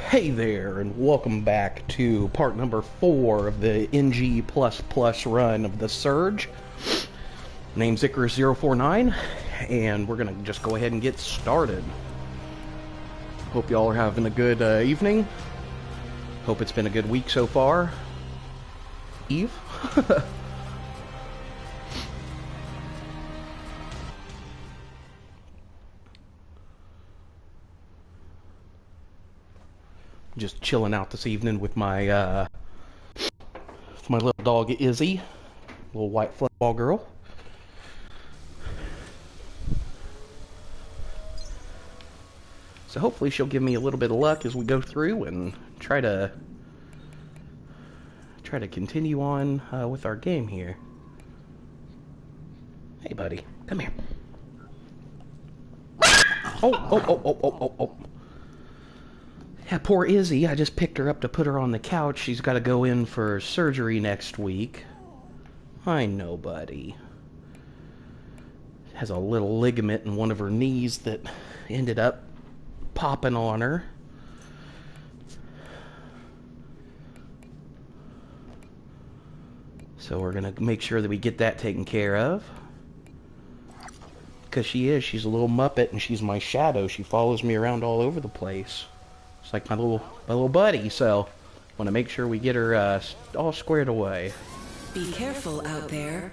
Hey there, and welcome back to part number 4 of the NG++ run of the Surge. Name's Icarus049, and we're gonna just go ahead and get started. Hope y'all are having a good evening. Hope it's been a good week so far. Eve? Just chilling out this evening with my little dog Izzy, little white fluffball girl. So hopefully she'll give me a little bit of luck as we go through and try to continue on with our game here. Hey, buddy, come here. Oh. Yeah, poor Izzy. I just picked her up to put her on the couch. She's got to go in for surgery next week. I know, buddy. Has a little ligament in one of her knees that ended up popping on her. So we're going to make sure that we get that taken care of. Because she's a little muppet and she's my shadow. She follows me around all over the place. It's like my little buddy, so want to make sure we get her all squared away. Be careful out there.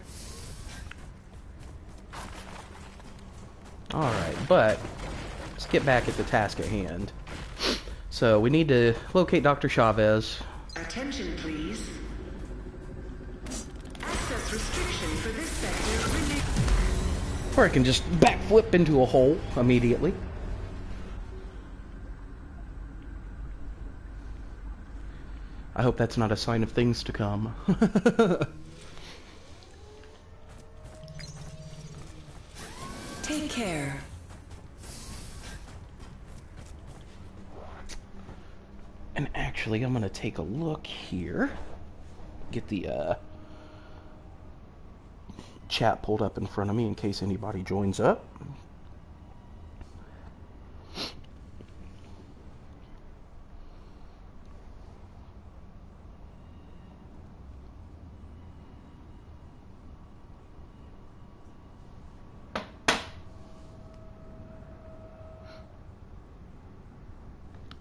Alright, but let's get back at the task at hand. So we need to locate Dr. Chavez. Attention, please. Access restriction for this sector. Or I can just backflip into a hole immediately. I hope that's not a sign of things to come. Take care. And actually, I'm gonna take a look here. Get the chat pulled up in front of me in case anybody joins up.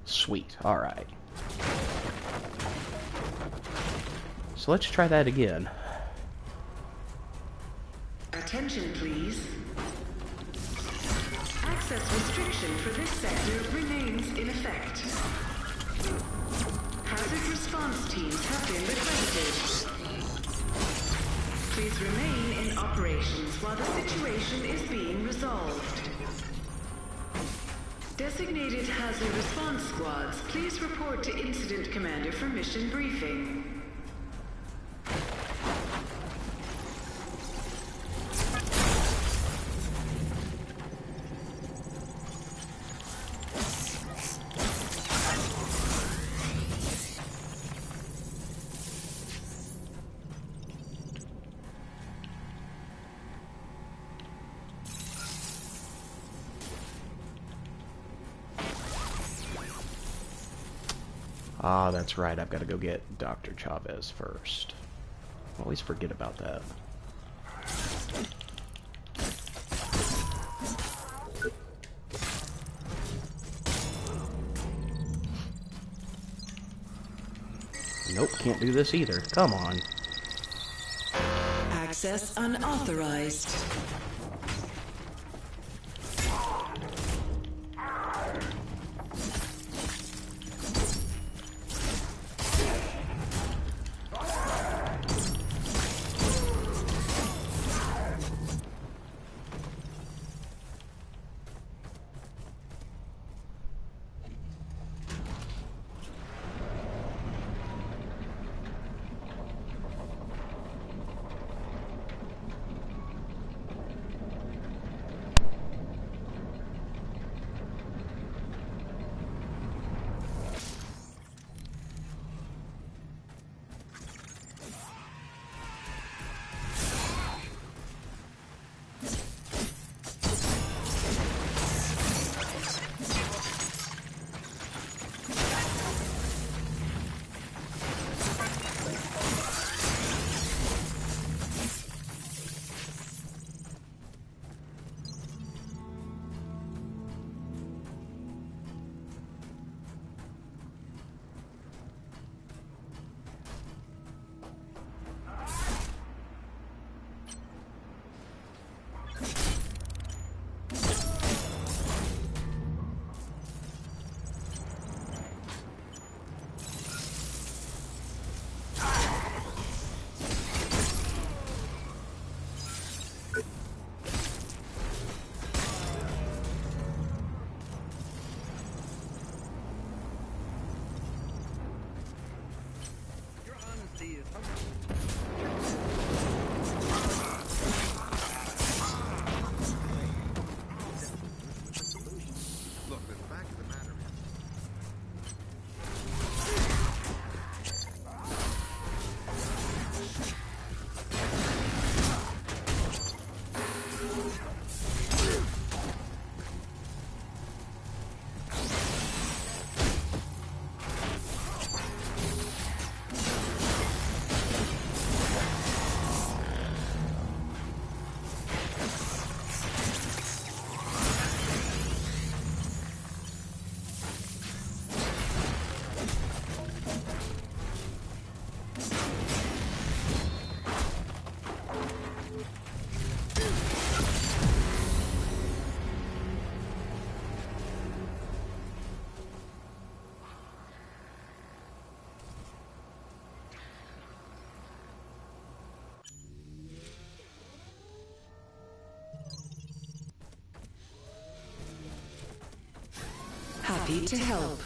Sweet. Alright. So let's try that again. Attention, please. Access restriction for this sector remains in effect. Hazard response teams have been requested. Please remain in operations while the situation is being resolved. Designated hazard response squads, please report to Incident Commander for mission briefing. Ah, that's right. I've got to go get Dr. Chavez first. I always forget about that. Nope, can't do this either. Come on. Access unauthorized. Happy to help.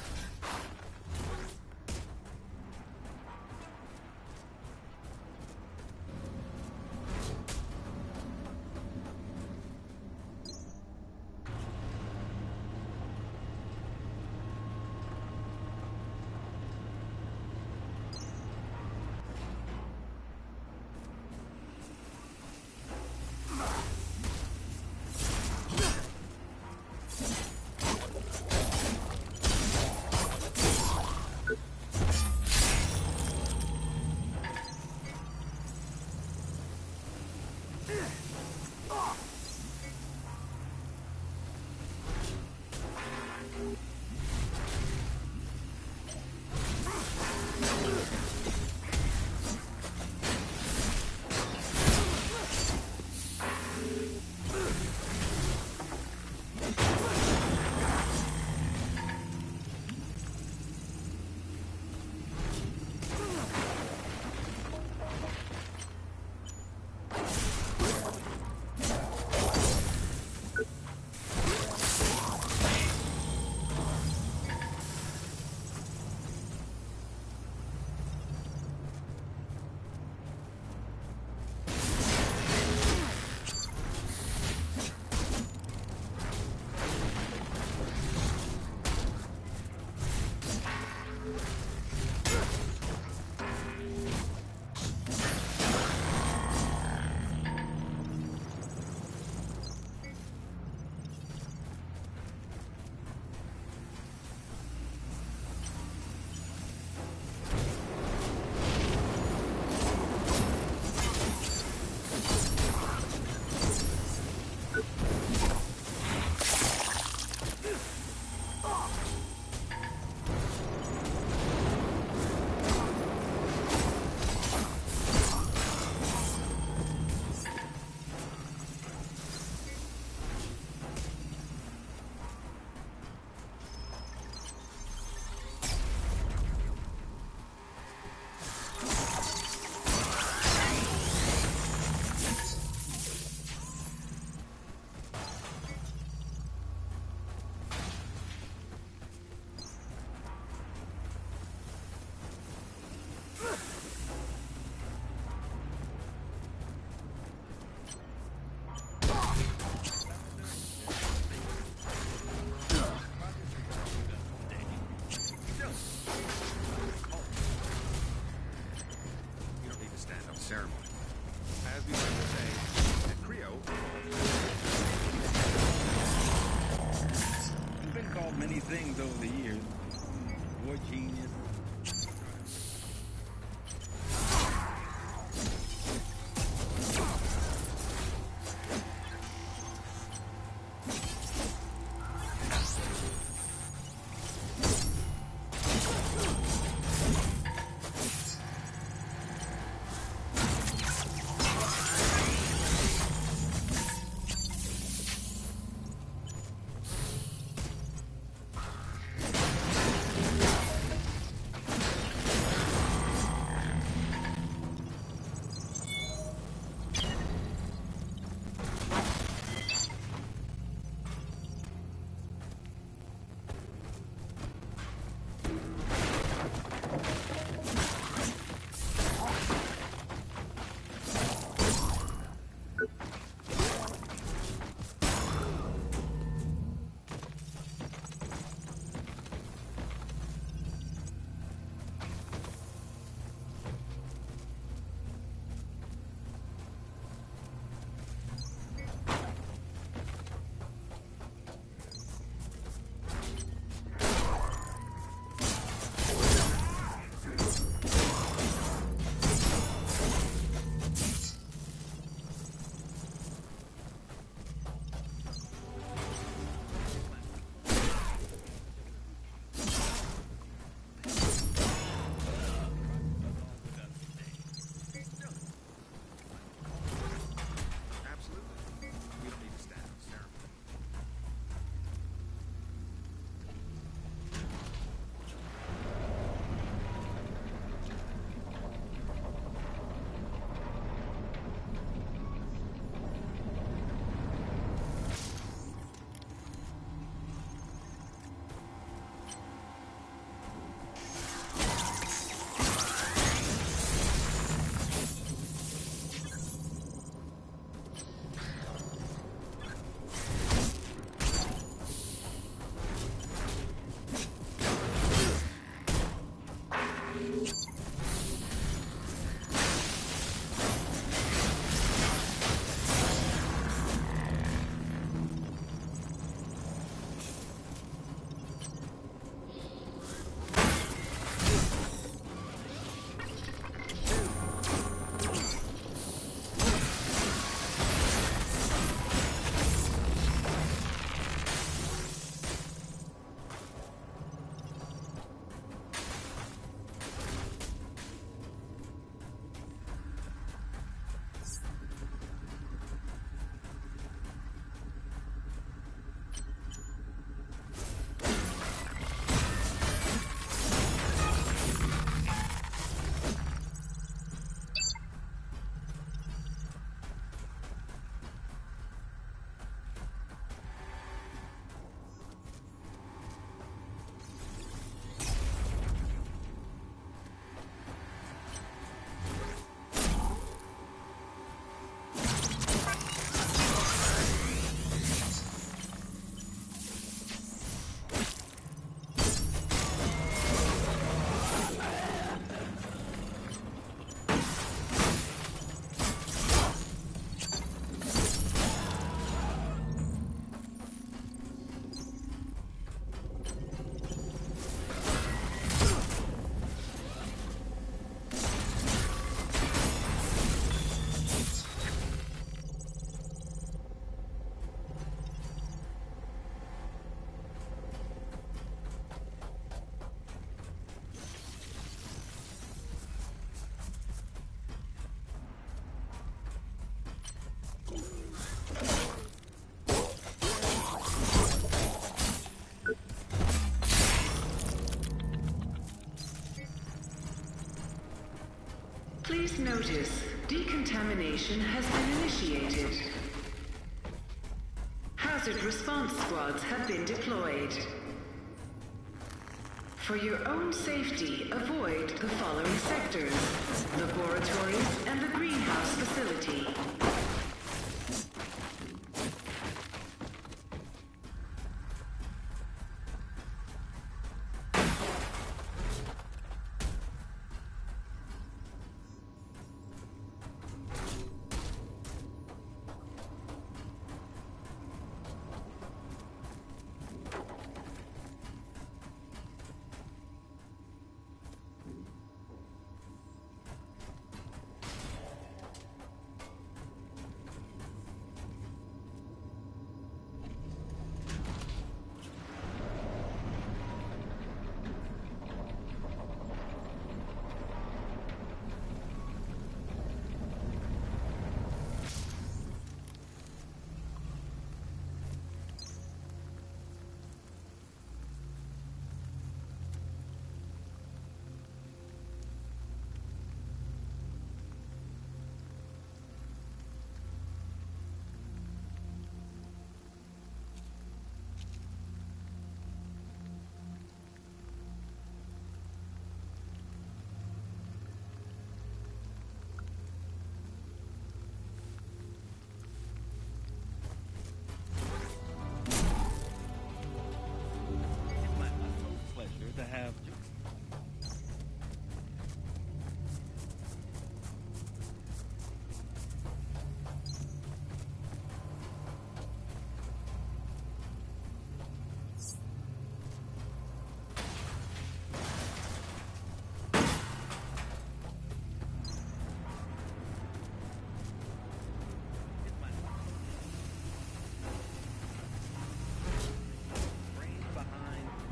Things over the years. War genius. Notice, decontamination has been initiated. Hazard response squads have been deployed. For your own safety, avoid the following sectors: laboratories and the greenhouse facility.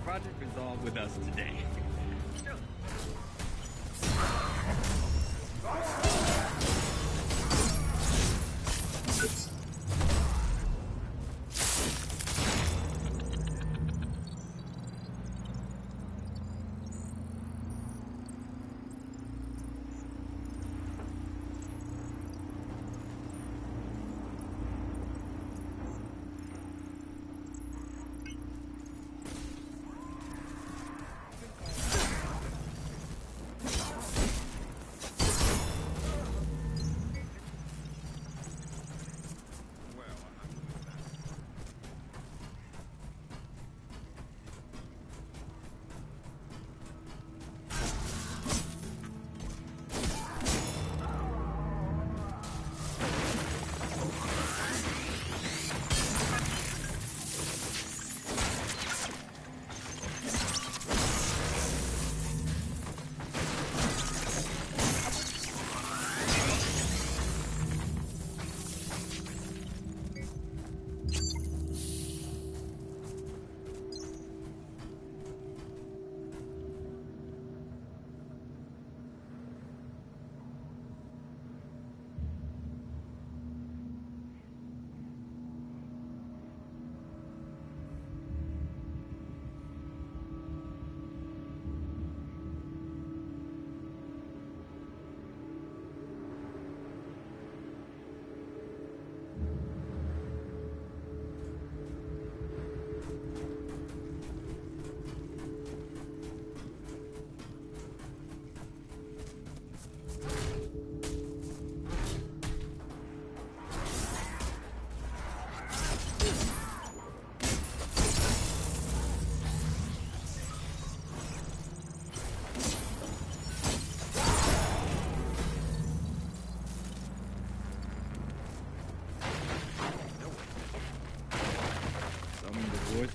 Project resolved with us today.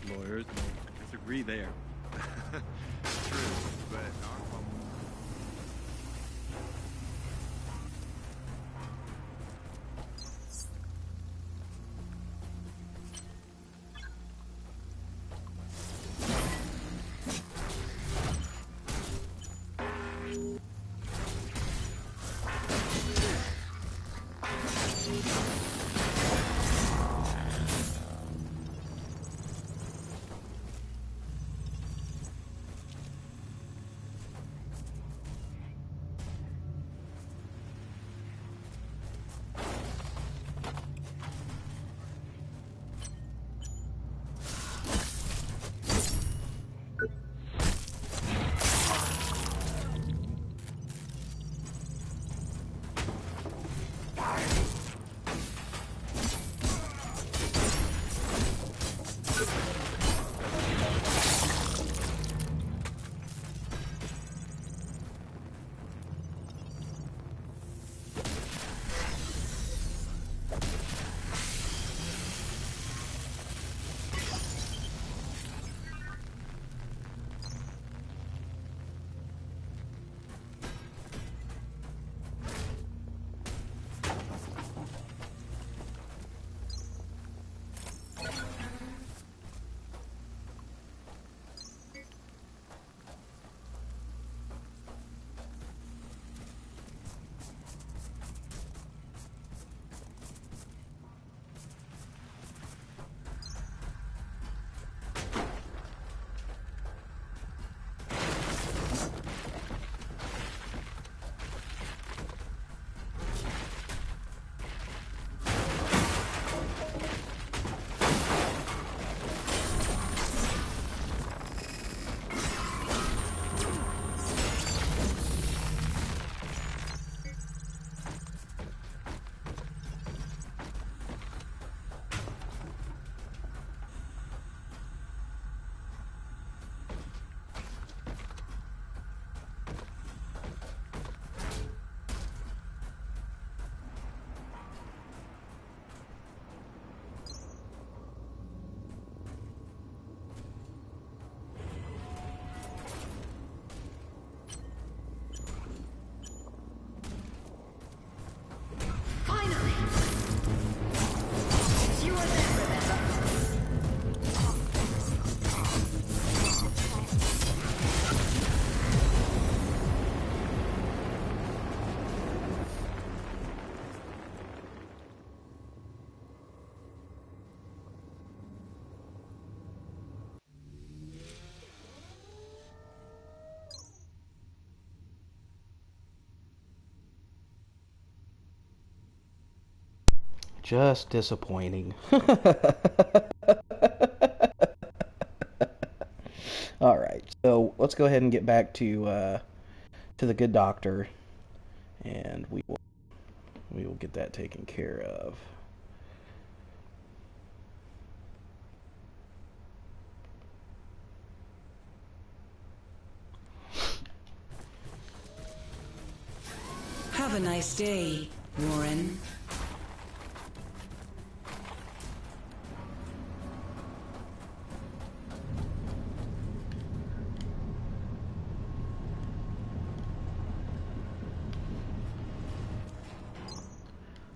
Lawyers may disagree there. True, but our Just disappointing. Alright, so let's go ahead and get back to the good doctor, and we will get that taken care of. Have a nice day, Warren.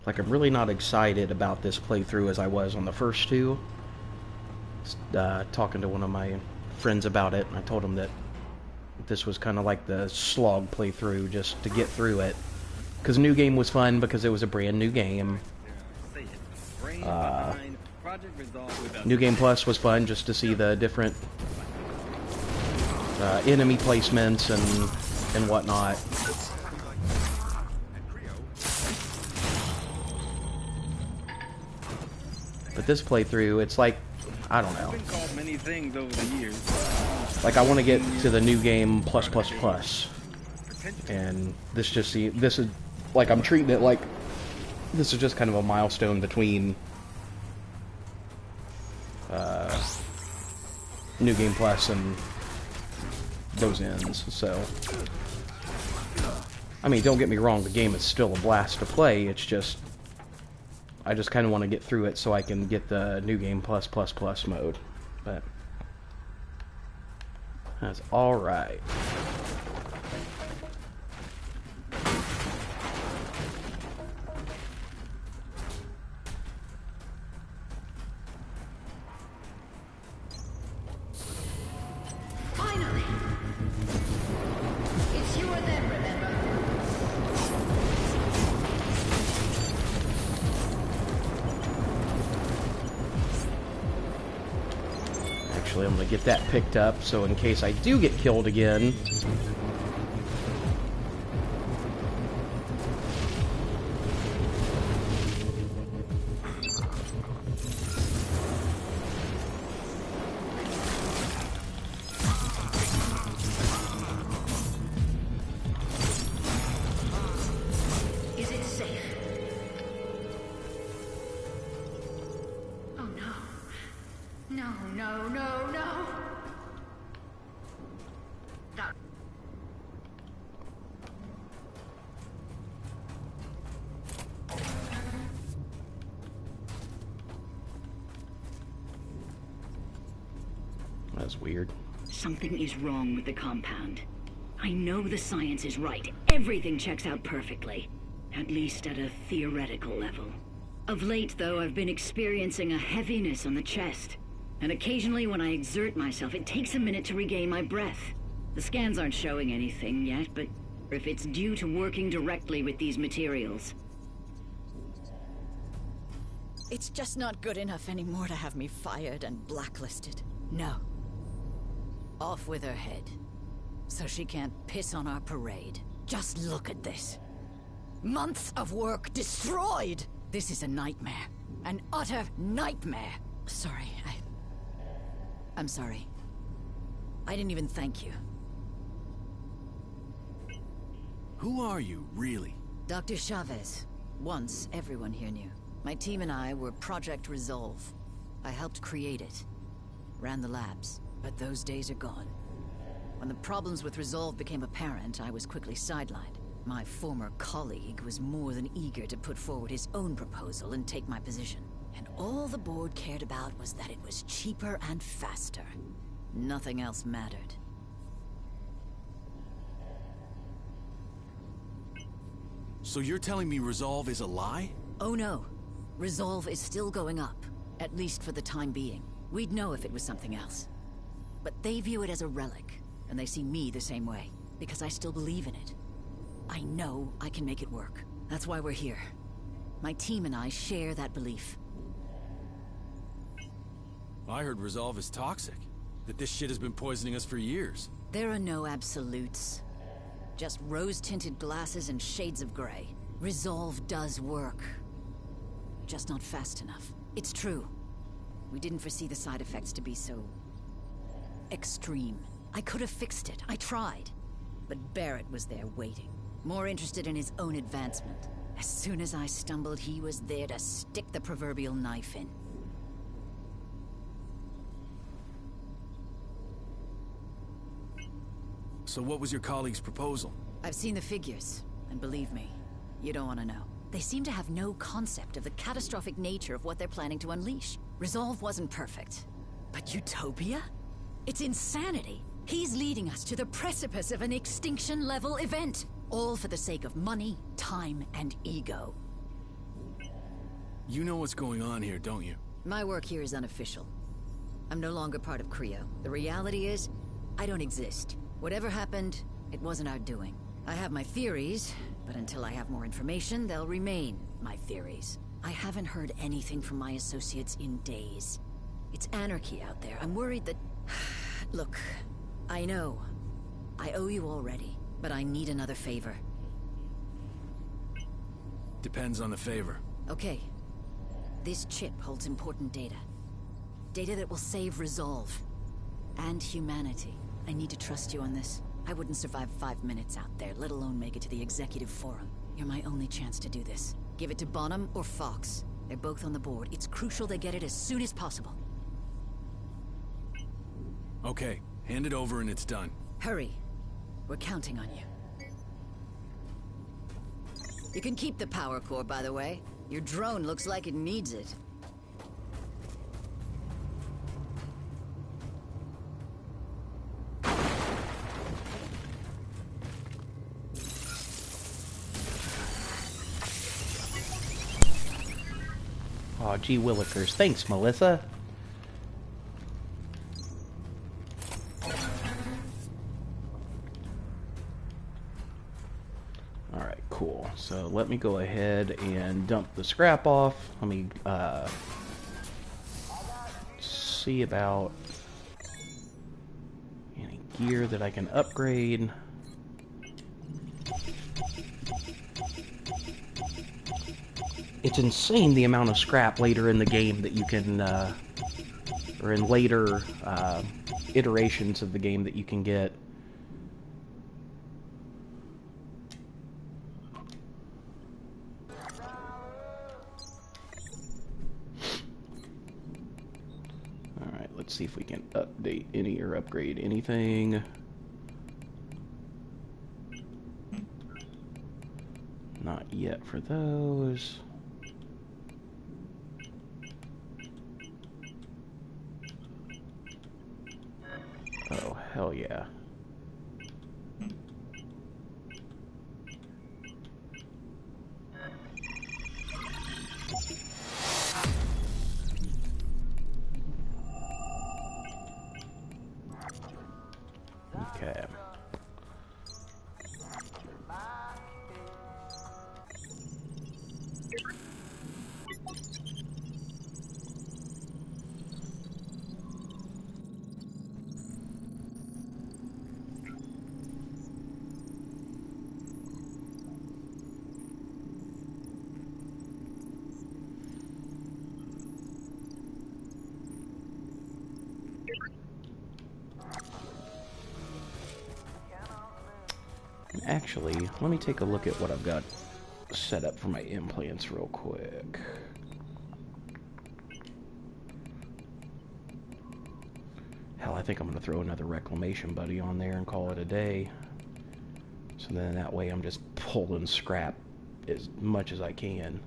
Like, I'm really not excited about this playthrough as I was on the first two. Talking to one of my friends about it, and I told him that this was kind of like the slog playthrough just to get through it. Because New Game was fun because it was a brand new game. New Game Plus was fun just to see the different enemy placements and whatnot. But this playthrough, it's like, I don't know. Many things over the years. Like, I want to get to the New Game plus. And this is, like, I'm treating it like this is just kind of a milestone between New Game Plus and those ends. So, I mean, don't get me wrong, the game is still a blast to play. It's just, I just kind of want to get through it so I can get the New Game plus mode. But that's alright. Finally! It's you or them, remember? Actually, I'm going to get that picked up, so in case I do get killed again... Is it safe? Oh no. No, no, no, no! That... That's weird. Something is wrong with the compound. I know the science is right. Everything checks out perfectly. At least at a theoretical level. Of late, though, I've been experiencing a heaviness on the chest. And occasionally when I exert myself, it takes a minute to regain my breath. The scans aren't showing anything yet, but if it's due to working directly with these materials. It's just not good enough anymore to have me fired and blacklisted. No. Off with her head. So she can't piss on our parade. Just look at this. Months of work destroyed! This is a nightmare. An utter nightmare. Sorry, I'm sorry. I didn't even thank you. Who are you, really? Dr. Chavez. Once, everyone here knew. My team and I were Project Resolve. I helped create it. Ran the labs. But those days are gone. When the problems with Resolve became apparent, I was quickly sidelined. My former colleague was more than eager to put forward his own proposal and take my position. And all the board cared about was that it was cheaper and faster. Nothing else mattered. So you're telling me Resolve is a lie? Oh no. Resolve is still going up. At least for the time being. We'd know if it was something else. But they view it as a relic. And they see me the same way. Because I still believe in it. I know I can make it work. That's why we're here. My team and I share that belief. I heard Resolve is toxic. That this shit has been poisoning us for years. There are no absolutes. Just rose-tinted glasses and shades of gray. Resolve does work. just not fast enough. It's true. We didn't foresee the side effects to be so... extreme. I could have fixed it. I tried. But Barrett was there waiting, more interested in his own advancement. As soon as I stumbled, he was there to stick the proverbial knife in. So what was your colleague's proposal? I've seen the figures, and believe me, you don't want to know. They seem to have no concept of the catastrophic nature of what they're planning to unleash. Resolve wasn't perfect. But Utopia? It's insanity! He's leading us to the precipice of an extinction-level event! All for the sake of money, time, and ego. You know what's going on here, don't you? My work here is unofficial. I'm no longer part of Creo. The reality is, I don't exist. Whatever happened, it wasn't our doing. I have my theories, but until I have more information, they'll remain my theories. I haven't heard anything from my associates in days. It's anarchy out there. I'm worried that... Look, I know. I owe you already, but I need another favor. Depends on the favor. Okay. This chip holds important data. Data that will save Resolve. And humanity. I need to trust you on this. I wouldn't survive 5 minutes out there, let alone make it to the executive forum. You're my only chance to do this. Give it to Bonham or Fox. They're both on the board. It's crucial they get it as soon as possible. Okay, hand it over and it's done. Hurry. We're counting on you. You can keep the power core, by the way. Your drone looks like it needs it. Aw, gee willikers. Thanks, Melissa. Alright, cool. So let me go ahead and dump the scrap off. Let me see about any gear that I can upgrade. It's insane the amount of scrap later in the game that you can, or in later iterations of the game that you can get. Alright, let's see if we can update any or upgrade anything. Not yet for those. Oh, hell yeah. Okay. Actually, let me take a look at what I've got set up for my implants real quick. Hell, I think I'm going to throw another reclamation buddy on there and call it a day. So then that way I'm just pulling scrap as much as I can.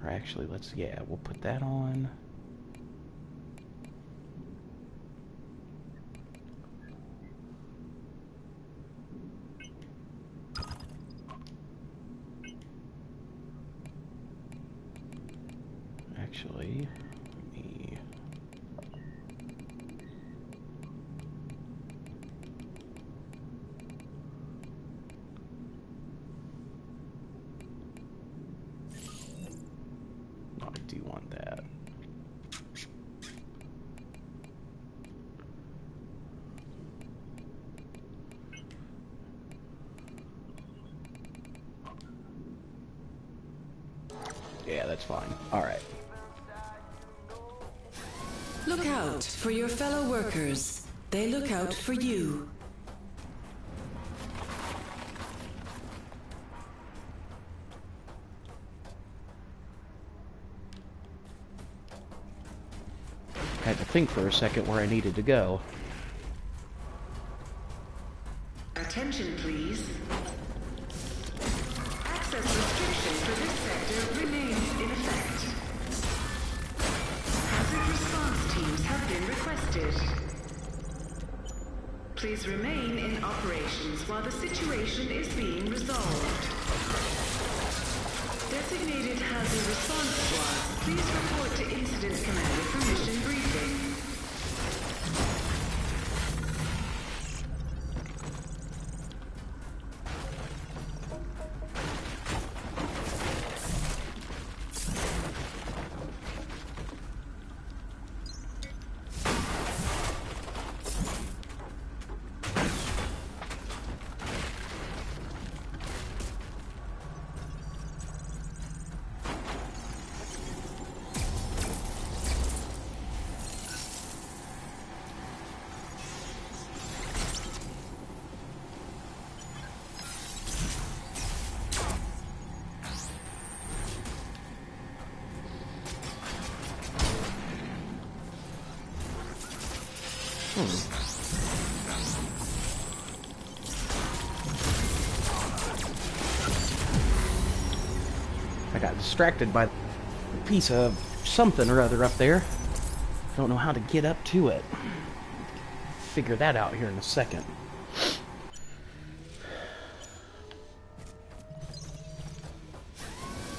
Or actually, we'll put that on. Actually, let me... you want that. Yeah, that's fine. Alright. Look out for your fellow workers. They look out for you. Had to think for a second where I needed to go. Attention, please. Access restriction for this sector remains in effect. Hazard response teams have been requested. Please remain in operations while the situation is being resolved. Designated hazard response squads, please report to incident commander for mission briefing. I got distracted by a piece of something or other up there. Don't know how to get up to it. Figure that out here in a second.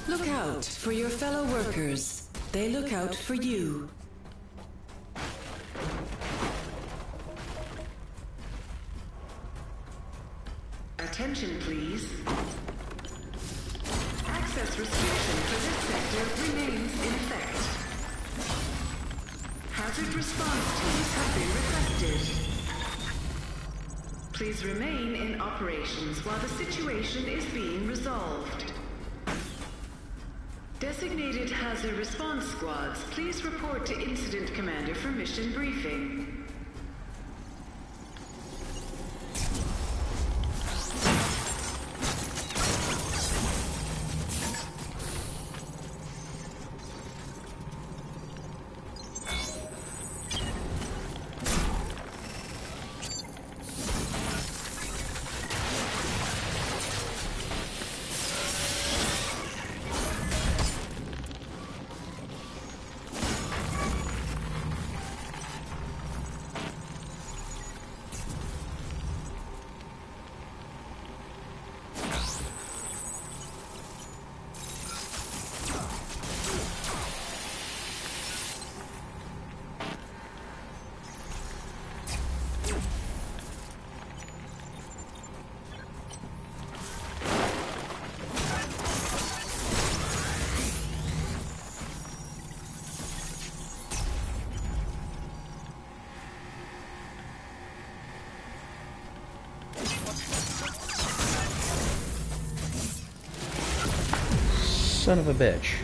Look out for your fellow workers. They look out for you. Attention, please. Access restriction for this sector remains in effect. Hazard response teams have been requested. Please remain in operations while the situation is being resolved. Designated hazard response squads, please report to incident commander for mission briefing. Son of a bitch.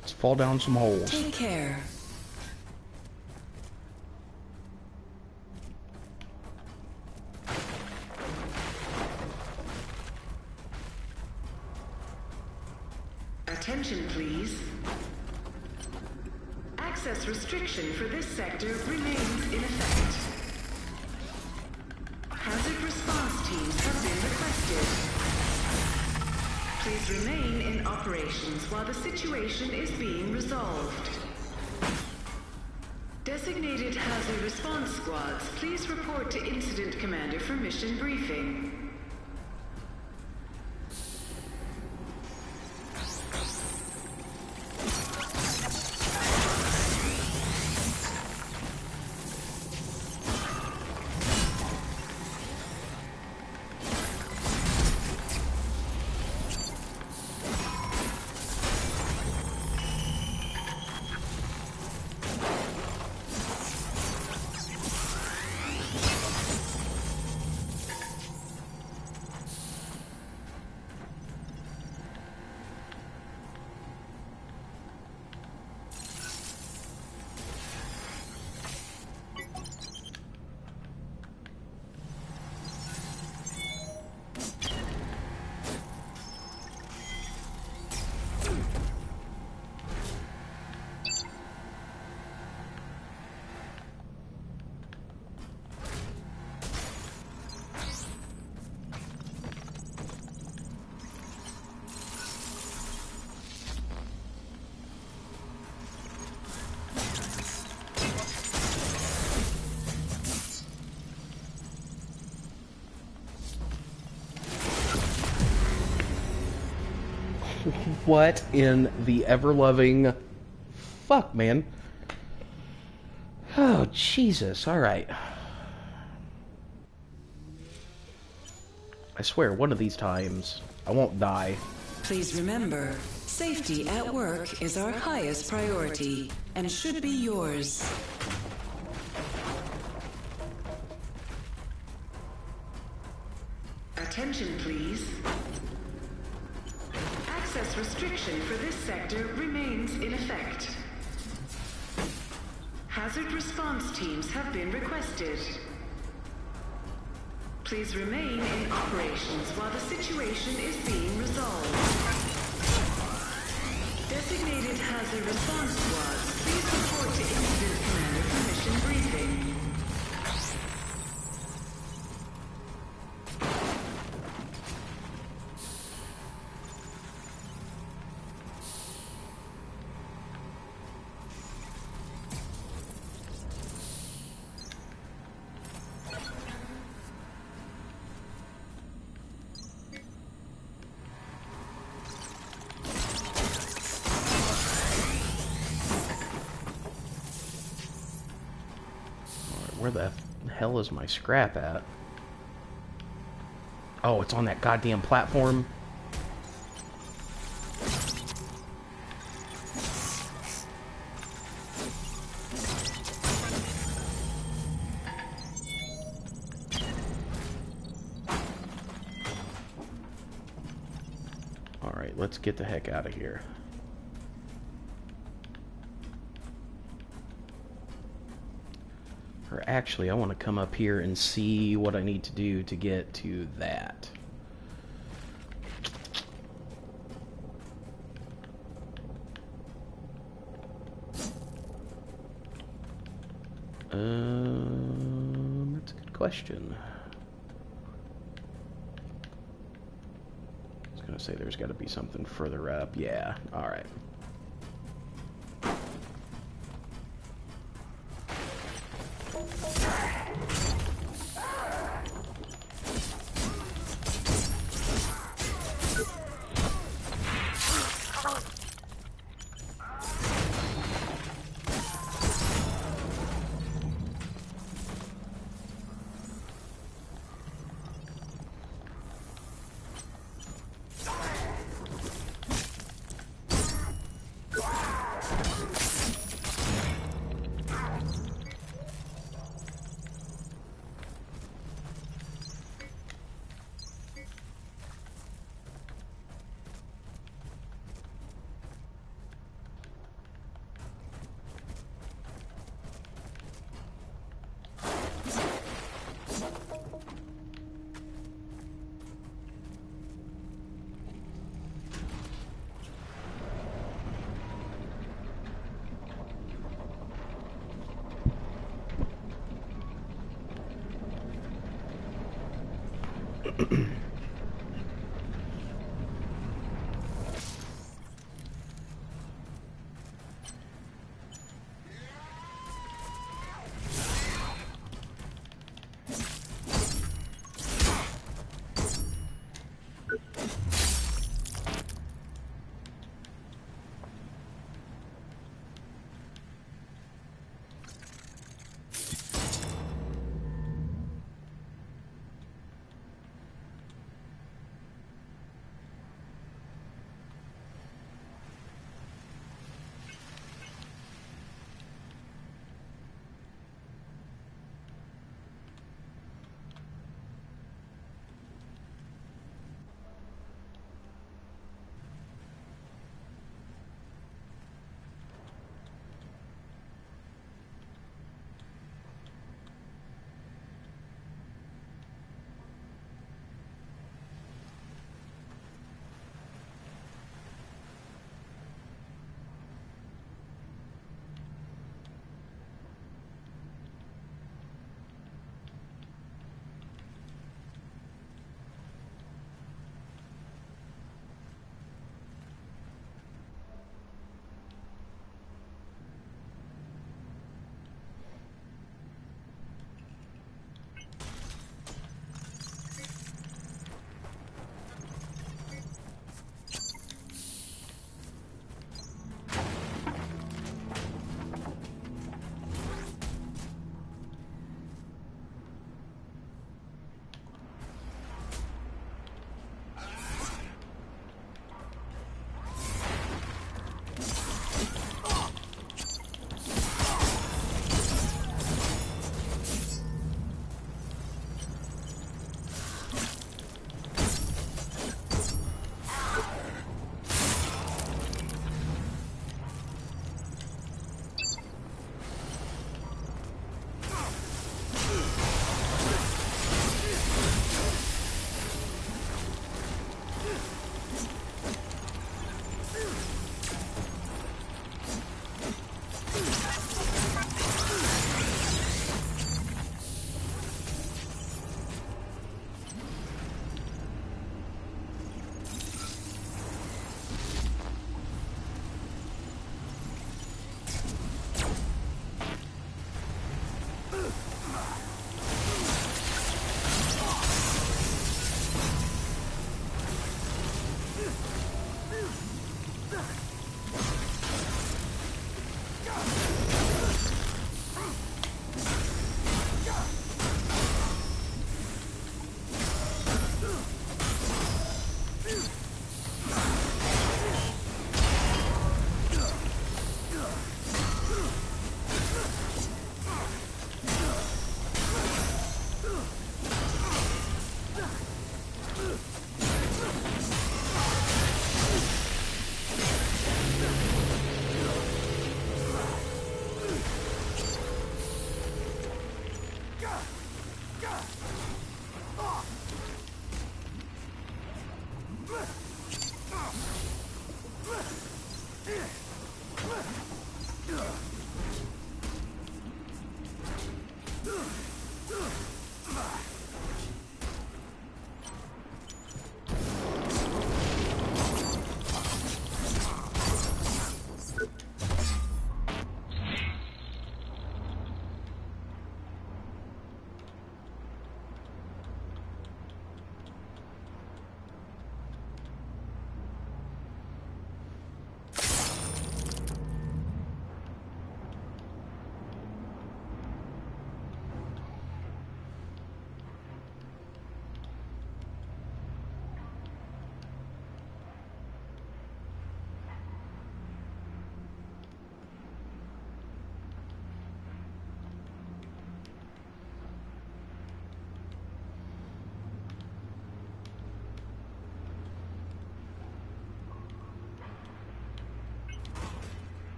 Let's fall down some holes. Take care. Attention, please. Access restriction for this sector remains in effect. Hazard response teams have been requested. Please remain in operations while the situation is being resolved. Designated hazard response squads, please report to incident commander for mission briefing. What in the ever-loving... Fuck, man. Oh, Jesus. Alright. I swear, one of these times, I won't die. Please remember, safety at work is our highest priority and should be yours. Attention, please. Access restriction for this sector remains in effect. Hazard response teams have been requested. Please remain in operations while the situation is being resolved. Designated hazard response squads, please report to Incident Commander for mission briefing. Where the hell is my scrap at? Oh, it's on that goddamn platform. Alright, let's get the heck out of here. Or actually, I want to come up here and see what I need to do to get to that. That's a good question. I was going to say there's got to be something further up. Yeah, alright.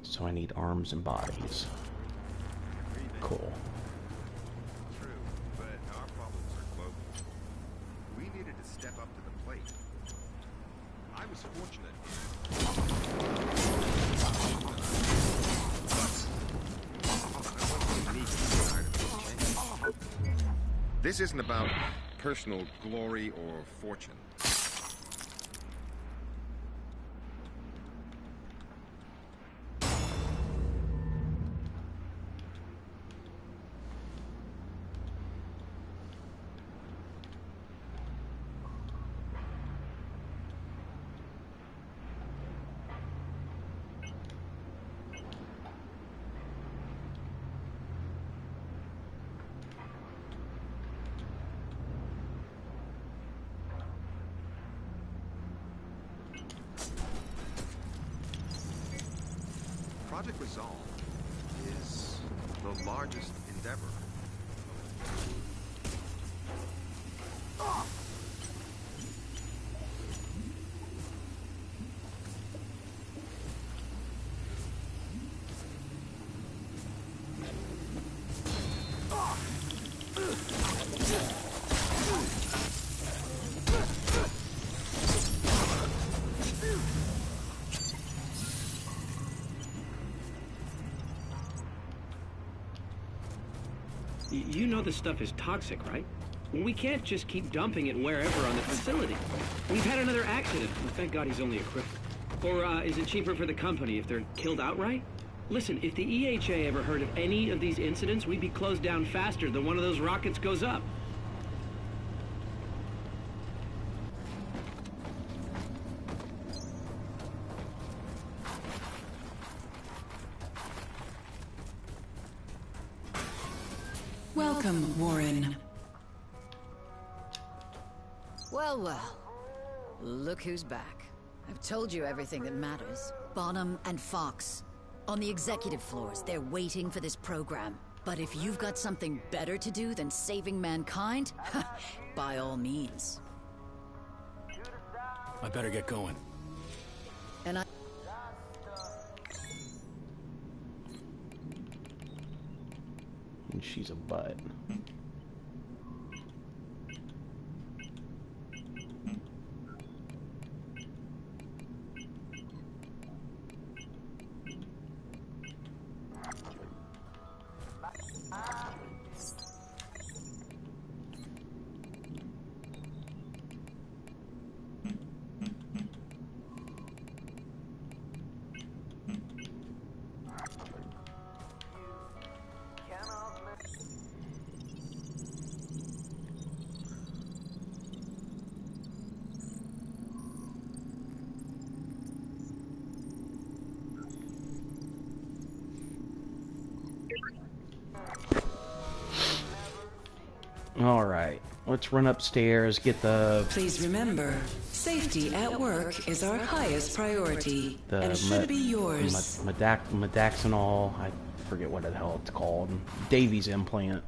So I need arms and bodies. Cool. True, but our problems are global. We needed to step up to the plate. I was fortunate. This isn't about personal glory or fortune. Project Resolve is the largest endeavor. You know this stuff is toxic, right? We can't just keep dumping it wherever on the facility. We've had another accident, and thank God he's only a cripple. Or, is it cheaper for the company if they're killed outright? Listen, if the EHA ever heard of any of these incidents, we'd be closed down faster than one of those rockets goes up. Welcome, Warren. Well, well. Look who's back. I've told you everything that matters. Bonham and Fox. On the executive floors, they're waiting for this program. But if you've got something better to do than saving mankind, by all means. I better get going. And I... And she's a butt. Alright, let's run upstairs, get the... Please remember, safety at work is our highest priority, and should be yours. Modaxonol, I forget what the hell it's called. Davy's implant.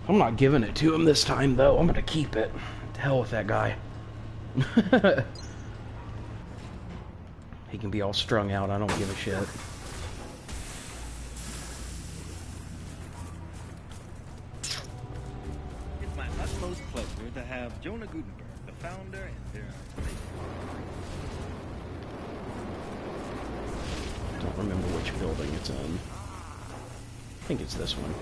I'm not giving it to him this time, though. I'm gonna keep it. To hell with that guy. He can be all strung out, I don't give a shit. It's my utmost pleasure to have Jonah Gutenberg, the founder and their... Don't remember which building it's in. I think it's this one.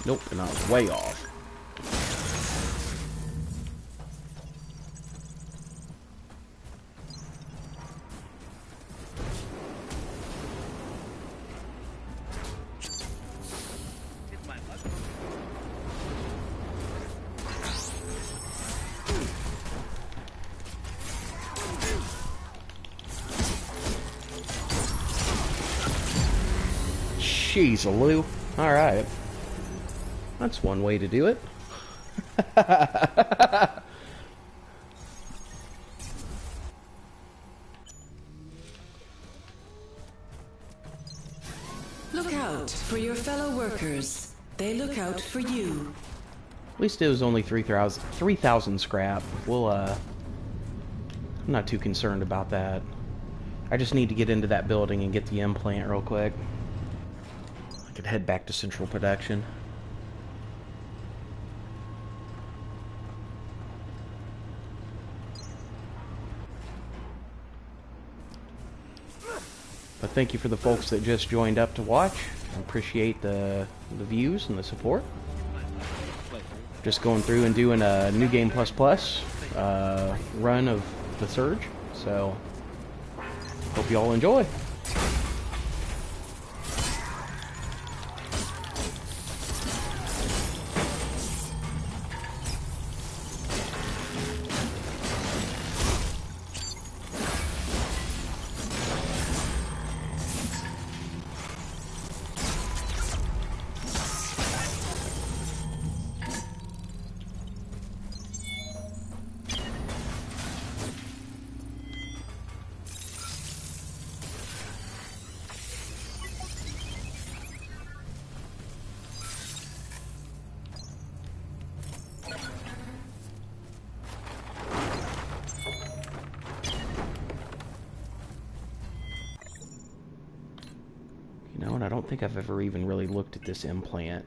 Nope, and I was way off. It's my utmost... Jeez, Lou. Alright. That's one way to do it. Look out for your fellow workers. They look out for you. At least it was only 3,000 scrap. We'll, I'm not too concerned about that. I just need to get into that building and get the implant real quick. I could head back to Central Production. But thank you for the folks that just joined up to watch. I appreciate the views and the support. Just going through and doing a New Game Plus Plus run of the Surge. So, hope you all enjoy. You know, and I don't think I've ever even really looked at this implant.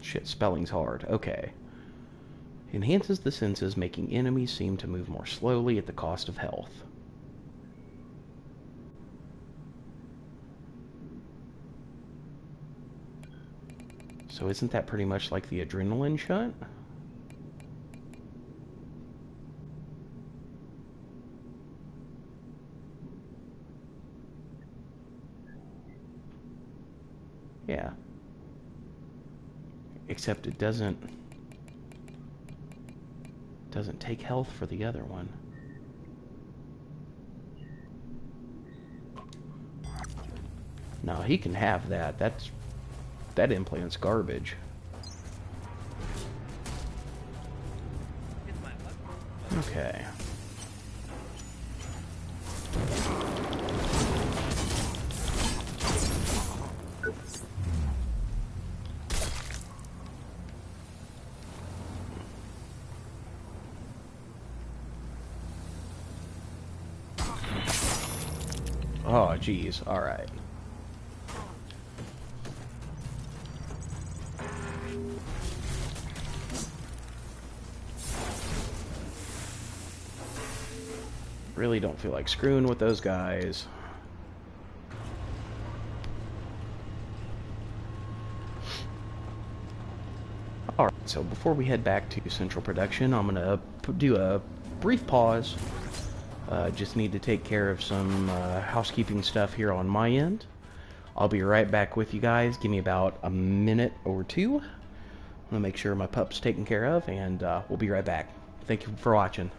Shit, spelling's hard. Okay. Enhances the senses, making enemies seem to move more slowly at the cost of health. So isn't that pretty much like the adrenaline shot? Yeah. Except it doesn't take health for the other one. No, he can have that. That implant's garbage. Okay. Oh, geez. All right. Really don't feel like screwing with those guys. Alright, so before we head back to Central Production, I'm going to do a brief pause. Just need to take care of some housekeeping stuff here on my end. I'll be right back with you guys. Give me about a minute or two. I'm going to make sure my pup's taken care of, and we'll be right back. Thank you for watching.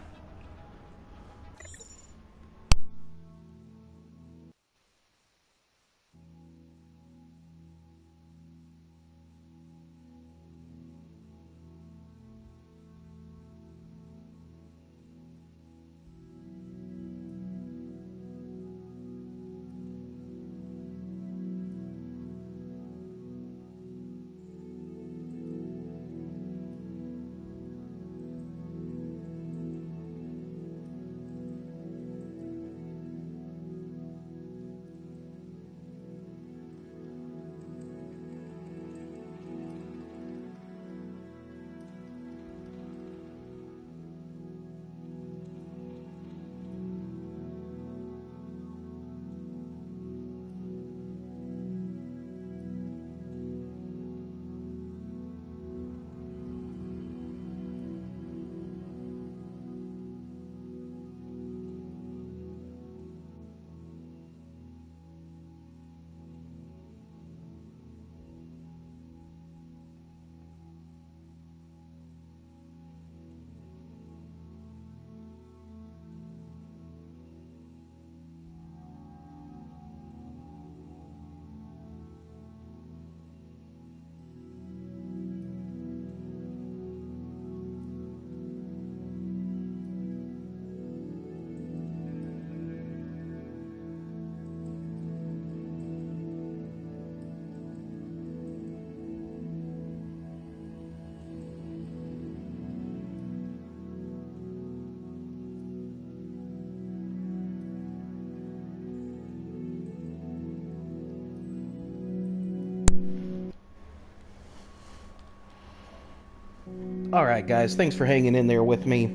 Alright guys, thanks for hanging in there with me.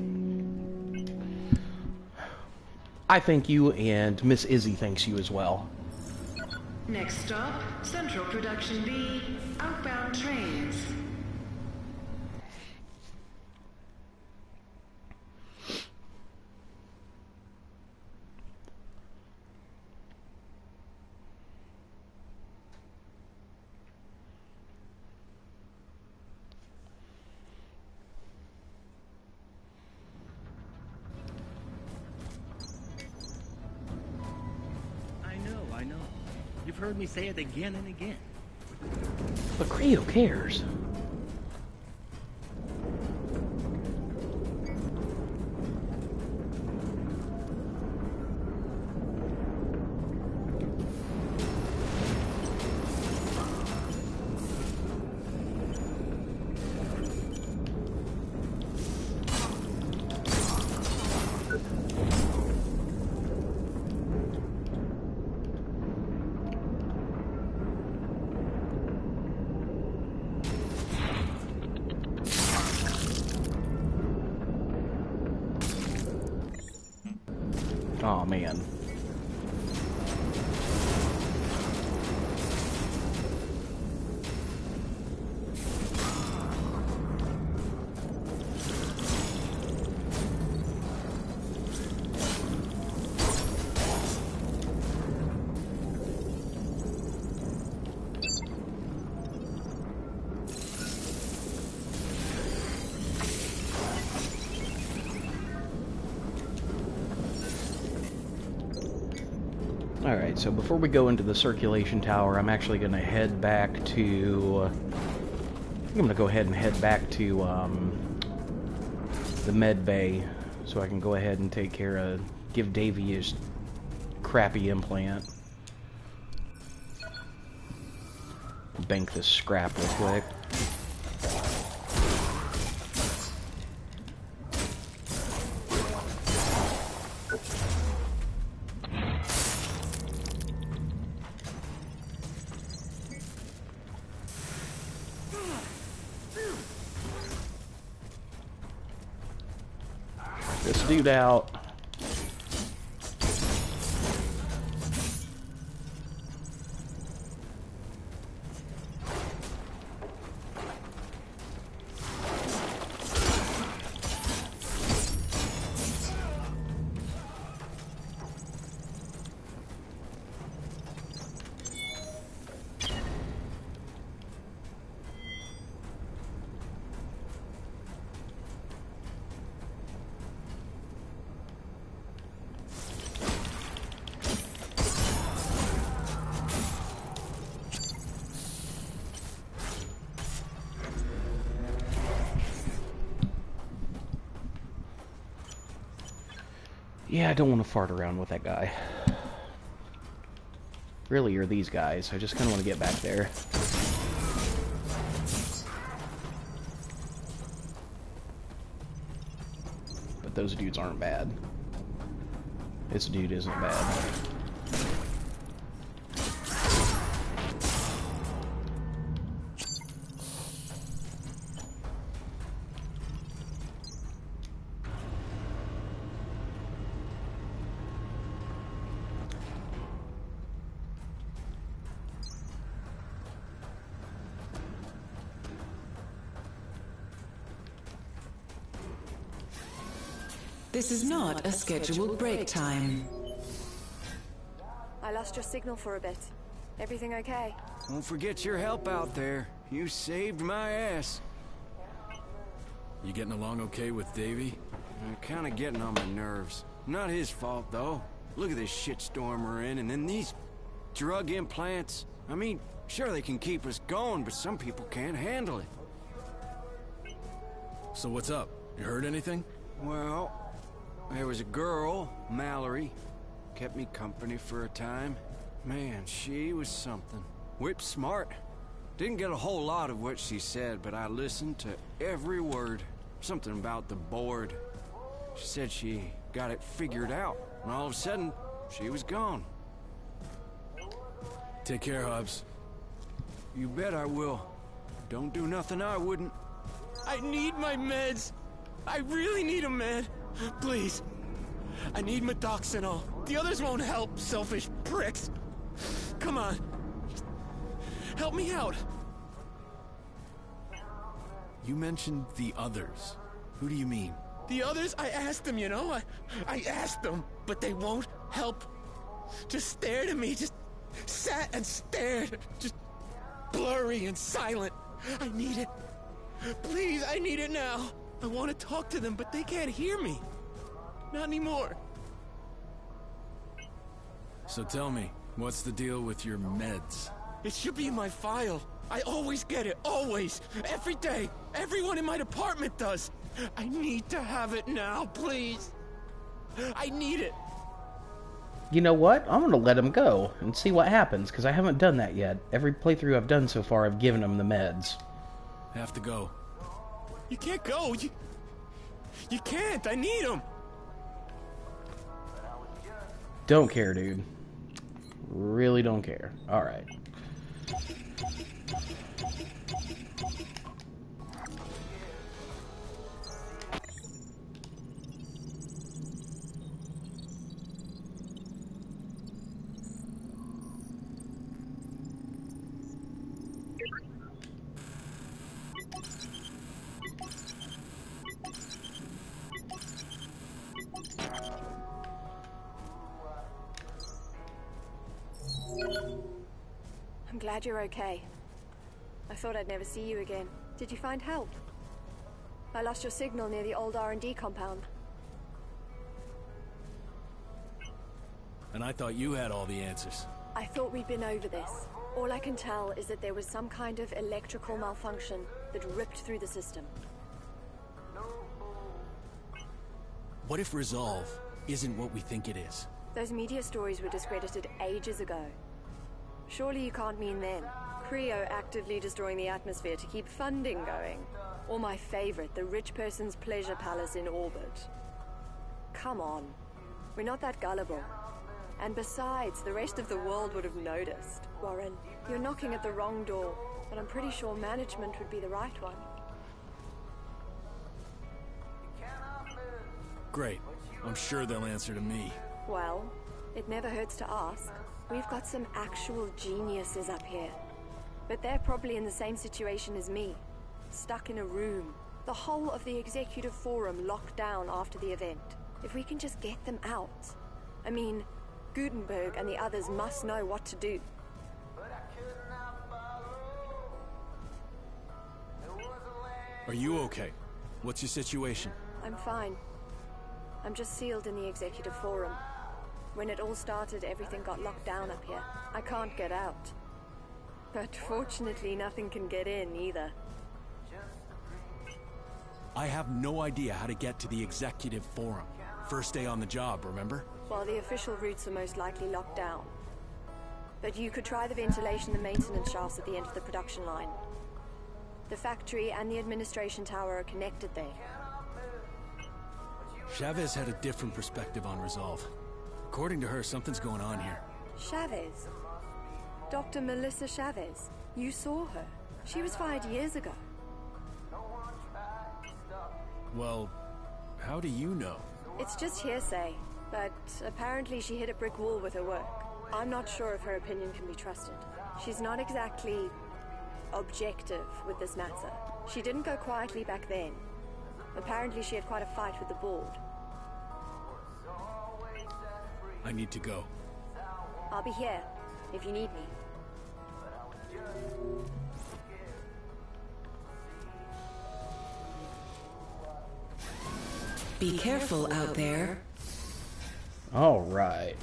I thank you, and Miss Izzy thanks you as well. Next stop, Central Production B, outbound trains. I know. You've heard me say it again and again. But Credo cares. Oh man. Alright, so before we go into the circulation tower, I'm actually going to head back to... I'm going to go ahead and head back to the med bay so I can go ahead and take care of... give Davey his crappy implant. Bank this scrap real quick. This dude out. Yeah, I don't want to fart around with that guy. Really, are these guys. I just kind of want to get back there. But those dudes aren't bad. This dude isn't bad. This is not a scheduled break time. I lost your signal for a bit. Everything okay? Don't forget your help out there. You saved my ass. You getting along okay with Davey? I'm kinda getting on my nerves. Not his fault, though. Look at this shitstorm we're in, and then these drug implants. I mean, sure they can keep us going, but some people can't handle it. So what's up? You heard anything? Well, there was a girl, Mallory. Kept me company for a time. Man, she was something. Whip smart. Didn't get a whole lot of what she said, but I listened to every word. Something about the board. She said she got it figured out, and all of a sudden, she was gone. Take care, Hobbs. You bet I will. Don't do nothing I wouldn't. I need my meds. I really need them, man. Please. I need Medoxanol. The others won't help, selfish pricks. Come on. Help me out. You mentioned the others. Who do you mean? The others, I asked them, you know? I asked them, but they won't help. Just stared at me, just sat and stared. Just blurry and silent. I need it. Please, I need it now. I want to talk to them, but they can't hear me. Not anymore. So tell me, what's the deal with your meds? It should be in my file. I always get it, always. Every day. Everyone in my department does. I need to have it now, please. I need it. You know what? I'm gonna let him go and see what happens, because I haven't done that yet. Every playthrough I've done so far, I've given him the meds. Have to go. You can't go. You can't. I need them. Don't care, dude. Really don't care. Alright. glad you're okay. I thought I'd never see you again. Did you find help? I lost your signal near the old R&D compound. And I thought you had all the answers. I thought we'd been over this. All I can tell is that there was some kind of electrical malfunction that ripped through the system. What if Resolve isn't what we think it is? Those media stories were discredited ages ago. Surely you can't mean them. Creo actively destroying the atmosphere to keep funding going. Or my favorite, the rich person's pleasure palace in orbit. Come on. We're not that gullible. And besides, the rest of the world would have noticed. Warren, you're knocking at the wrong door, but I'm pretty sure management would be the right one. Great. I'm sure they'll answer to me. Well, it never hurts to ask. We've got some actual geniuses up here. But they're probably in the same situation as me. Stuck in a room. The whole of the executive forum locked down after the event. If we can just get them out. I mean, Gutenberg and the others must know what to do. Are you okay? What's your situation? I'm fine. I'm just sealed in the executive forum. When it all started, everything got locked down up here. I can't get out. But fortunately, nothing can get in either. I have no idea how to get to the executive forum. First day on the job, remember? Well, the official routes are most likely locked down. But you could try the ventilation and maintenance shafts at the end of the production line. The factory and the administration tower are connected there. Chavez had a different perspective on Resolve. According to her, something's going on here. Chavez? Dr. Melissa Chavez. You saw her. She was fired years ago. Well, how do you know? It's just hearsay, but apparently she hit a brick wall with her work. I'm not sure if her opinion can be trusted. She's not exactly objective with this matter. She didn't go quietly back then. Apparently she had quite a fight with the board. I need to go. I'll be here, if you need me. Be careful out there. All right.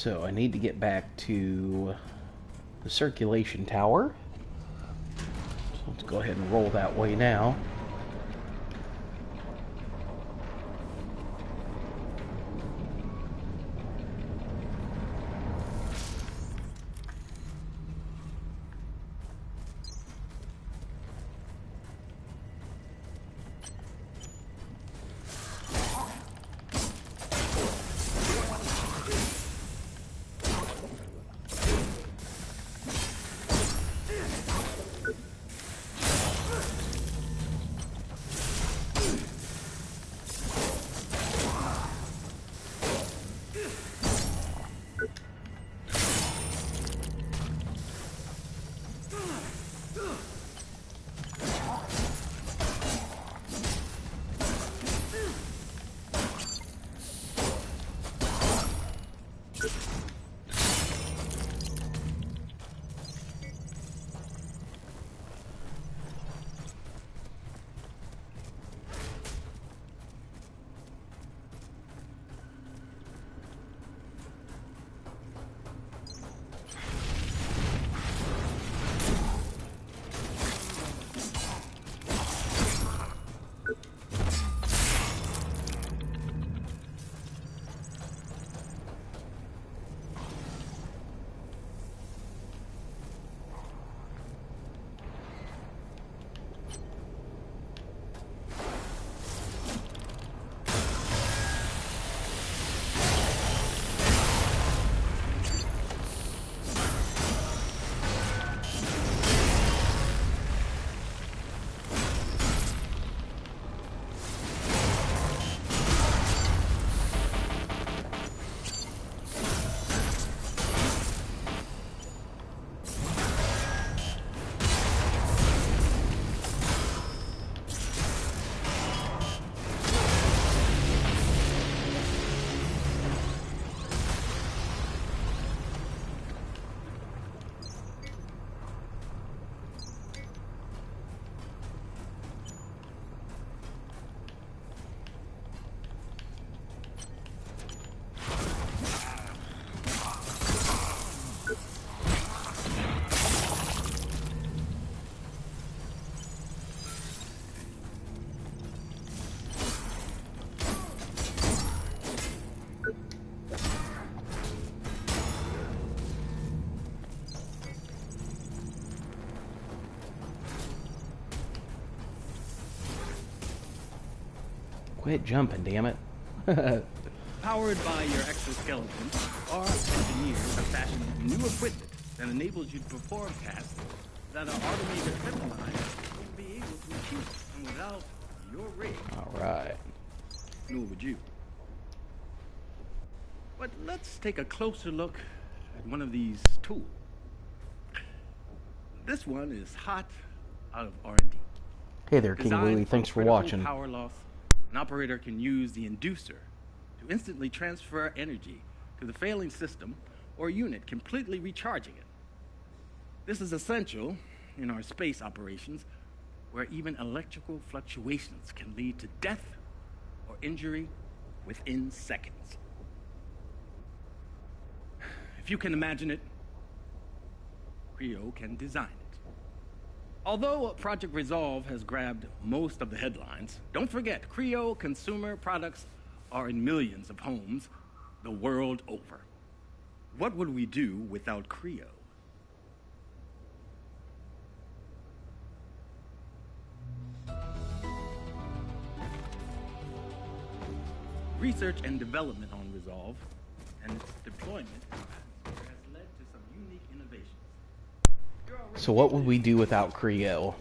So I need to get back to the circulation tower. So let's go ahead and roll that way now. Quit jumping, damn it. Powered by your exoskeleton, our engineers have fashioned new equipment that enables you to perform tasks that an automated assembly line wouldn't be able to achieve. And without your rig, Alright. nor would you. But let's take a closer look at one of these tools. This one is hot out of R&D. Hey there, King Designed Louie. Thanks for critical watching. Power loss, an operator can use the inducer to instantly transfer energy to the failing system or unit, completely recharging it. This is essential in our space operations, where even electrical fluctuations can lead to death or injury within seconds. If you can imagine it, Creo can design it. Although Project Resolve has grabbed most of the headlines, don't forget, Creo consumer products are in millions of homes the world over. What would we do without Creo? Research and development on Resolve and its deployment has led to some unique innovations. So what would we do without Creo?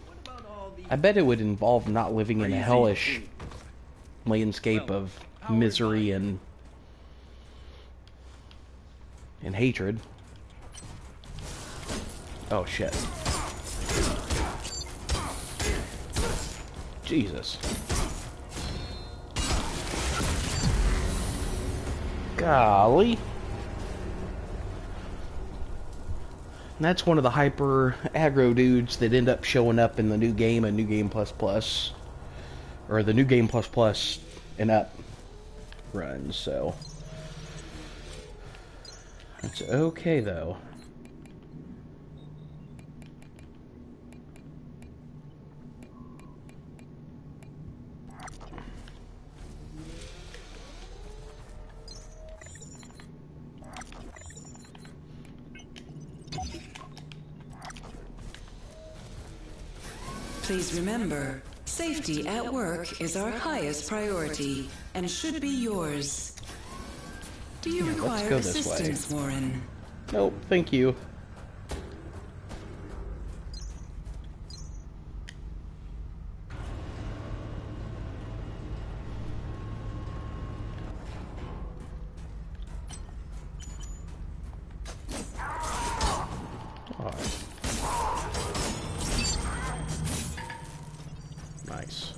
I bet it would involve not living in a hellish landscape of misery and hatred. Oh shit. Jesus. Golly. And that's one of the hyper aggro dudes that end up showing up in the new game and New Game Plus Plus, or the New Game Plus Plus and up runs, so it's okay though. Please remember, safety at work is our highest priority and should be yours. Do you require go this way. assistance, Warren? Nope, thank you. Nice.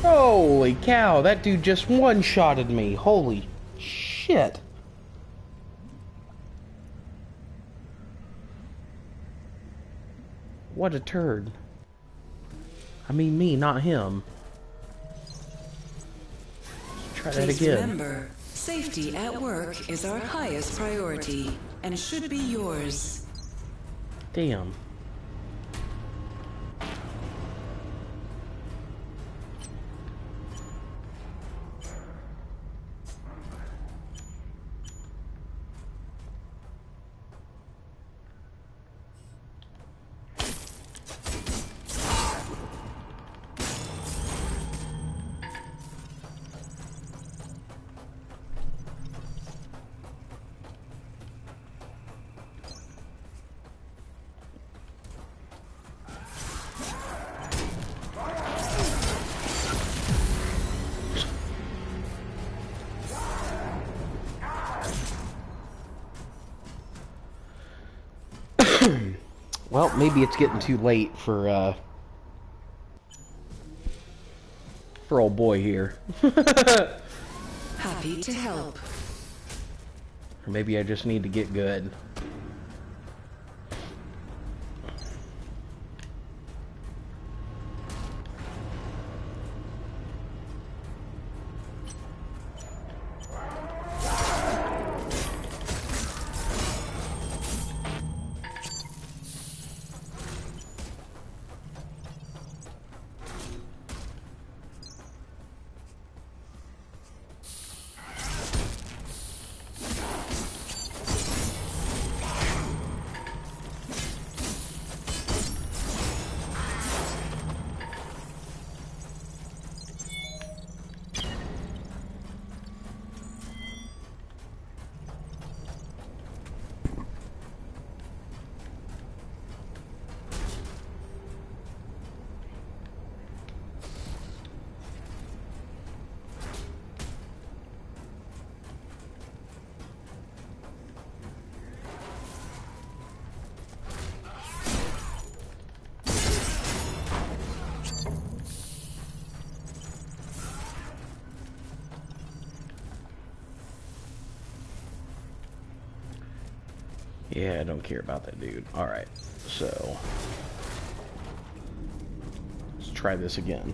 Holy cow, that dude just one-shotted me. Holy shit. What a turd. I mean me, not him. Let's try that Please again. remember, safety at work is our highest priority and should be yours. Damn. Well, maybe it's getting too late for old boy here. Happy to help. Or maybe I just need to get good. Yeah, I don't care about that dude. Alright, so let's try this again.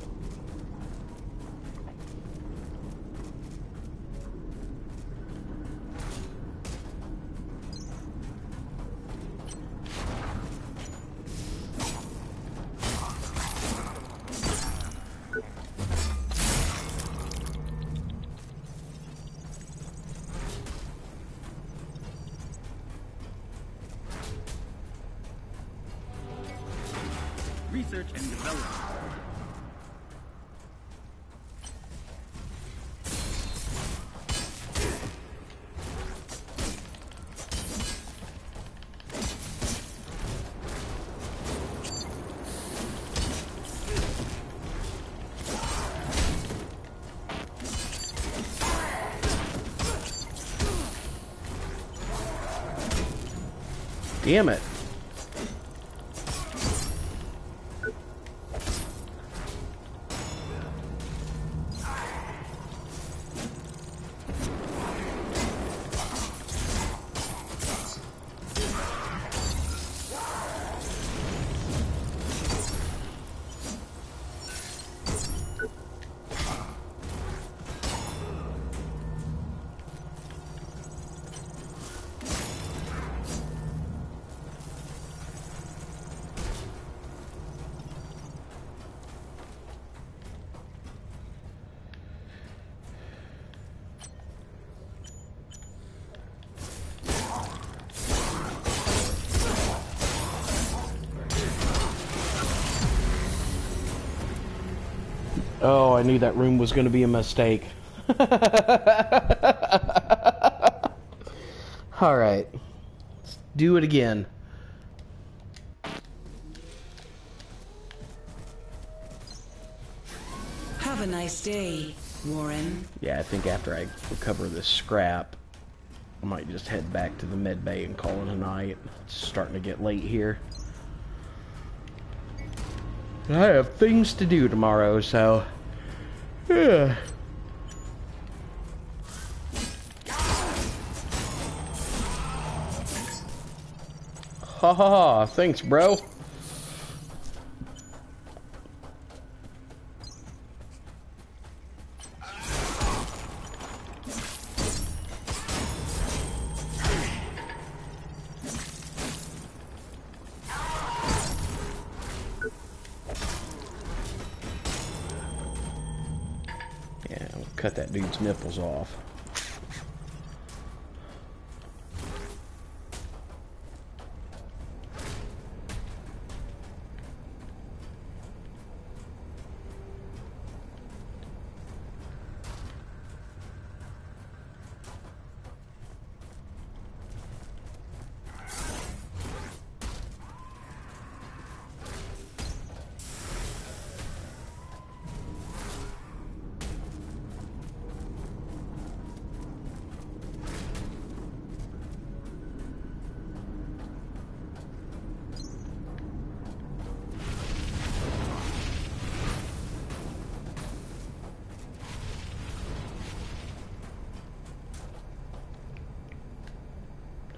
Research and development. Damn it. Oh, I knew that room was going to be a mistake. Alright. Let's do it again. Have a nice day, Warren. Yeah, I think after I recover this scrap, I might just head back to the med bay and call it a night. It's starting to get late here. I have things to do tomorrow, so yeah. Ha ha ha, thanks, bro. Yeah, we'll cut that dude's nipples off.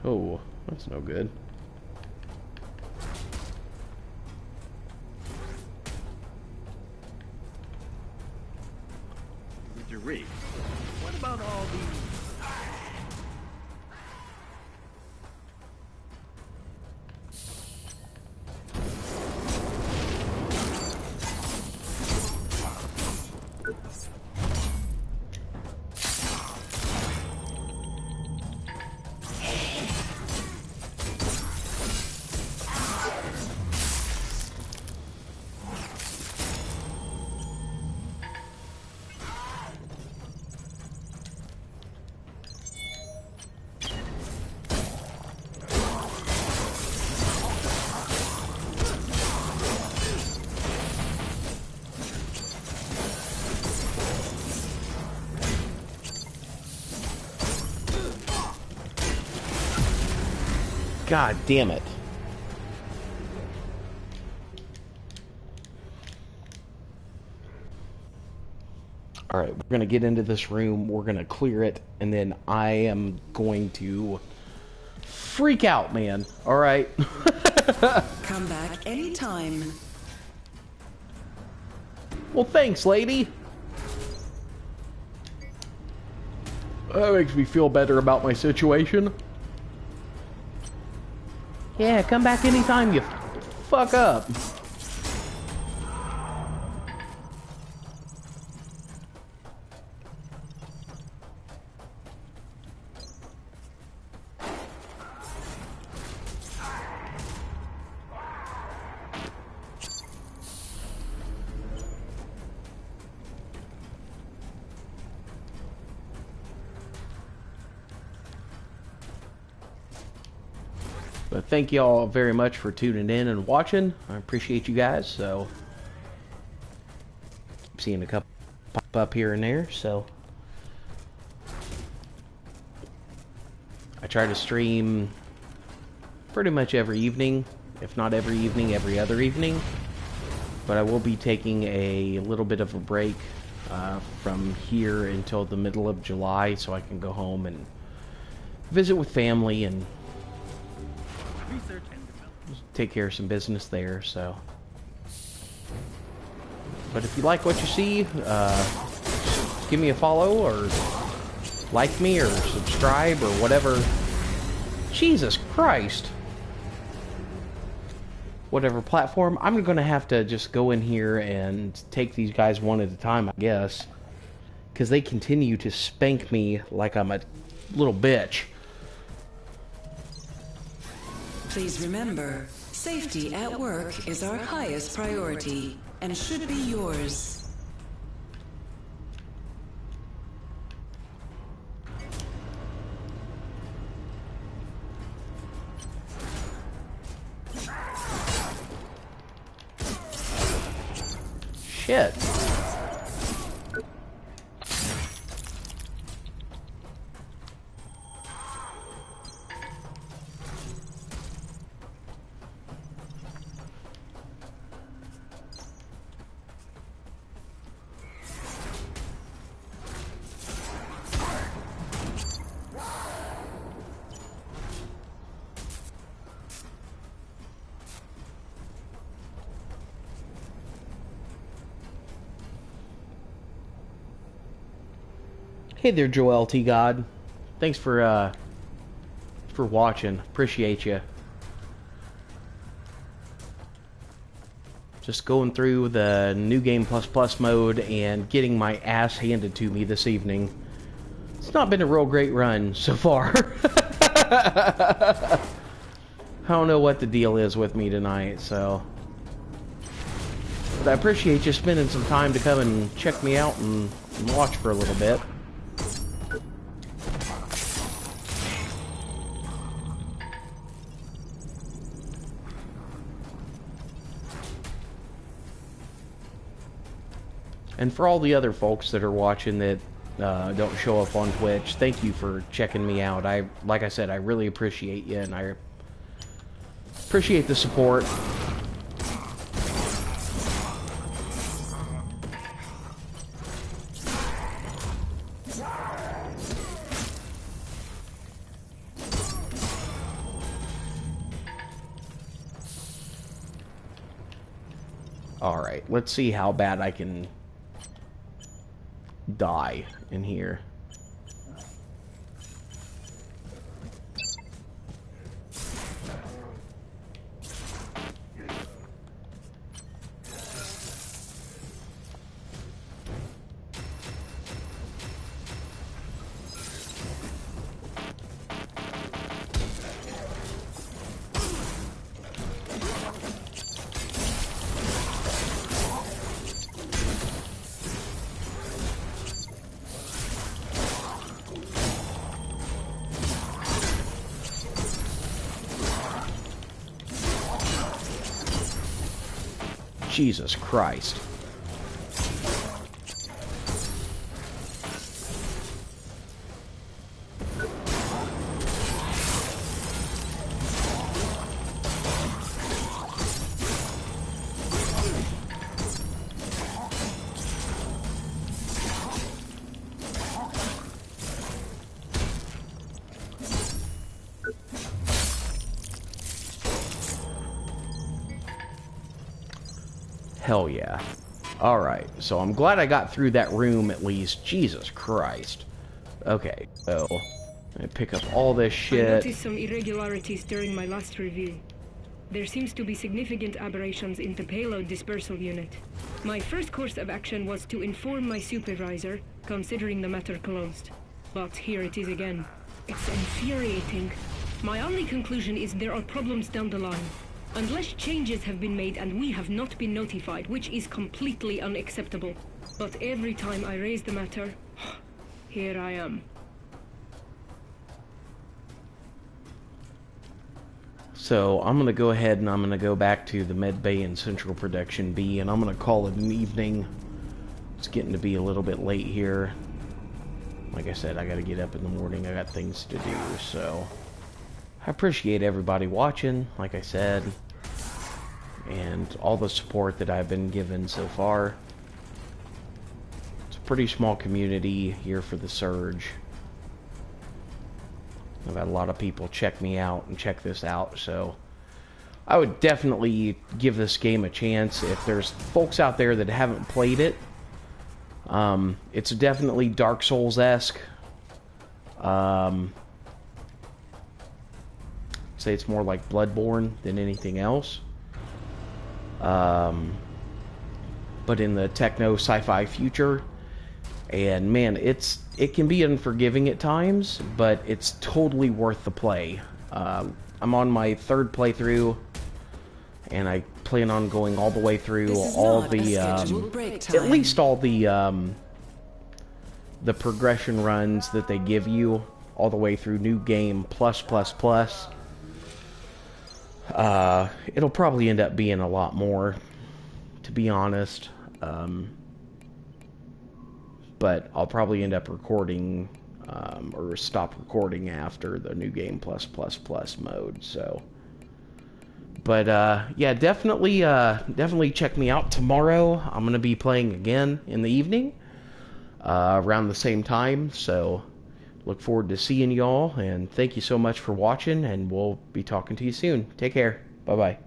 Oh, that's no good. With your rig. What about all these? God damn it. Alright, we're going to get into this room, we're going to clear it, and then I am going to freak out, man. All right. Come back anytime. Well, thanks, lady. That makes me feel better about my situation. Yeah, come back anytime you fuck up. But thank you all very much for tuning in and watching. I appreciate you guys. So, I'm seeing a couple pop up here and there. So, I try to stream pretty much every evening, if not every evening, every other evening. But I will be taking a little bit of a break from here until the middle of July, so I can go home and visit with family and take care of some business there. So, but if you like what you see, give me a follow or like me or subscribe or whatever. Jesus Christ. Whatever platform. I'm going to have to just go in here and take these guys one at a time, I guess. Because they continue to spank me like I'm a little bitch. Please remember, safety at work is our highest priority and should be yours. Shit. Hey there, Joel T. God. Thanks for watching. Appreciate you. Just going through the New Game Plus Plus mode and getting my ass handed to me this evening. It's not been a real great run so far. I don't know what the deal is with me tonight, so. But I appreciate you spending some time to come and check me out and watch for a little bit. And for all the other folks that are watching that don't show up on Twitch, thank you for checking me out. Like I said, I really appreciate you, and I appreciate the support. Alright, let's see how bad I can die in here. Jesus Christ. Hell yeah. Alright, so I'm glad I got through that room at least. Jesus Christ. Okay, so I pick up all this I shit. noticed some irregularities during my last review. There seems to be significant aberrations in the payload dispersal unit. My first course of action was to inform my supervisor, considering the matter closed. But here it is again. It's infuriating. My only conclusion is there are problems down the line. Unless changes have been made and we have not been notified, which is completely unacceptable. But every time I raise the matter, here I am. So I'm going to go ahead and I'm going to go back to the Med Bay and Central Production B, and I'm going to call it an evening. It's getting to be a little bit late here. Like I said, I got to get up in the morning. I got things to do, so I appreciate everybody watching, like I said, and all the support that I've been given so far. It's a pretty small community here for the Surge. I've had a lot of people check me out and check this out, so I would definitely give this game a chance. If there's folks out there that haven't played it, it's definitely Dark Souls-esque. Say it's more like Bloodborne than anything else. But in the techno sci-fi future. And man, it can be unforgiving at times, but it's totally worth the play. I'm on my third playthrough, and I plan on going all the way through all the at least all the progression runs that they give you, all the way through New Game plus. It'll probably end up being a lot more, to be honest. But I'll probably end up recording or stop recording after the New Game plus mode. So, but yeah, definitely check me out tomorrow. I'm gonna be playing again in the evening around the same time. So, look forward to seeing y'all, and thank you so much for watching. And we'll be talking to you soon. Take care. Bye bye.